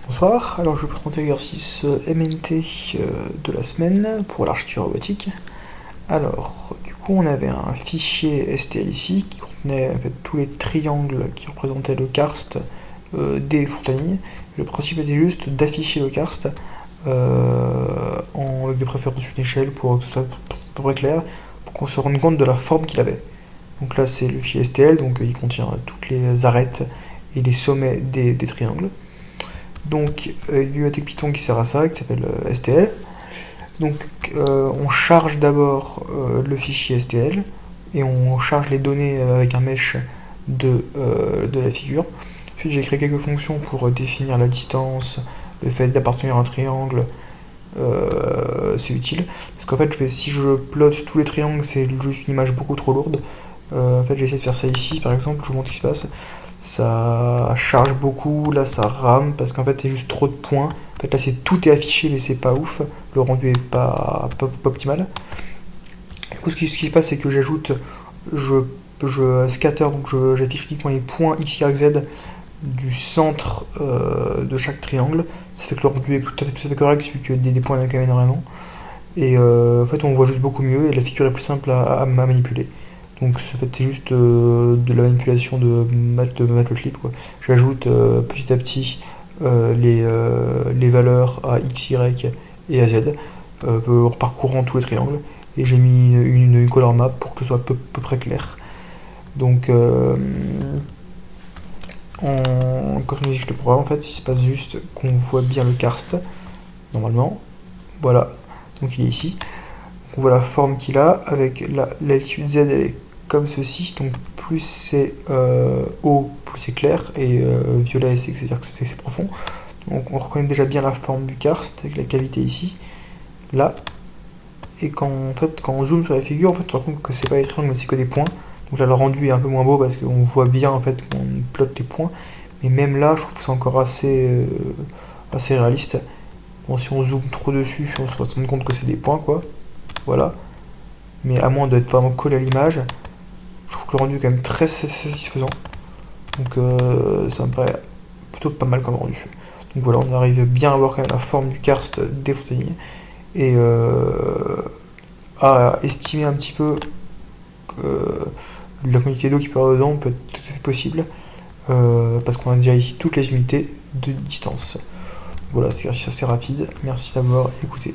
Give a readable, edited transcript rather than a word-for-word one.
Bonsoir, alors je vais présenter l'exercice MNT de la semaine pour l'architecture robotique. Alors, du coup, on avait un fichier STL ici qui contenait en fait tous les triangles qui représentaient le karst des Fontanilles. Le principe était juste d'afficher le karst avec de préférence une échelle pour que ce soit à peu près clair, pour qu'on se rende compte de la forme qu'il avait. Donc là, c'est le fichier STL, donc il contient toutes les arêtes et les sommets des triangles. Donc une bibliothèque Python qui sert à ça, qui s'appelle STL. Donc on charge d'abord le fichier STL et on charge les données avec un mesh de la figure. Ensuite j'ai créé quelques fonctions pour définir la distance, le fait d'appartenir à un triangle. C'est utile parce qu'en fait si je plotte tous les triangles c'est juste une image beaucoup trop lourde. En fait j'ai essayé de faire ça ici par exemple, je vous montre ce qui se passe. Ça charge beaucoup, là ça rame parce qu'en fait c'est juste trop de points. En fait là tout est affiché mais c'est pas ouf, le rendu est pas optimal. Du coup ce qui se passe c'est que je scatter, donc j'affiche uniquement les points X, Y, Z du centre de chaque triangle. Ça fait que le rendu est tout à fait correct vu que des points il y en a quand même énormément. Et en fait on voit juste beaucoup mieux et la figure est plus simple à manipuler. Donc en fait, c'est juste de la manipulation de Matplotlib. J'ajoute petit à petit les valeurs à x, y et à z en parcourant tous les triangles. Et j'ai mis une color map pour que ce soit à peu près clair. Donc quand on exécute le programme, en fait, il se passe juste qu'on voit bien le karst, normalement. Voilà, donc il est ici. On voit la forme qu'il a, avec l'altitude Z, elle est comme ceci, donc plus c'est haut, plus c'est clair, et violet, c'est-à-dire que c'est profond. Donc on reconnaît déjà bien la forme du karst, avec la cavité ici, là, et quand on zoome sur la figure, en fait, on se rend compte que c'est pas des triangles, mais c'est que des points. Donc là, le rendu est un peu moins beau, parce qu'on voit bien, en fait, qu'on plotte les points, mais même là, je trouve que c'est encore assez réaliste. Bon, si on zoome trop dessus, on se rend compte que c'est des points, quoi. Voilà. Mais à moins d'être vraiment collé à l'image, je trouve que le rendu est quand même très satisfaisant. Donc ça me paraît plutôt pas mal comme rendu. Donc voilà, on arrive bien à voir quand même la forme du karst des Fontanilles. Et à estimer un petit peu la quantité d'eau qui peut y avoir dedans peut être tout à fait possible. Parce qu'on a déjà ici toutes les unités de distance. Voilà, c'est assez rapide. Merci d'avoir écouté.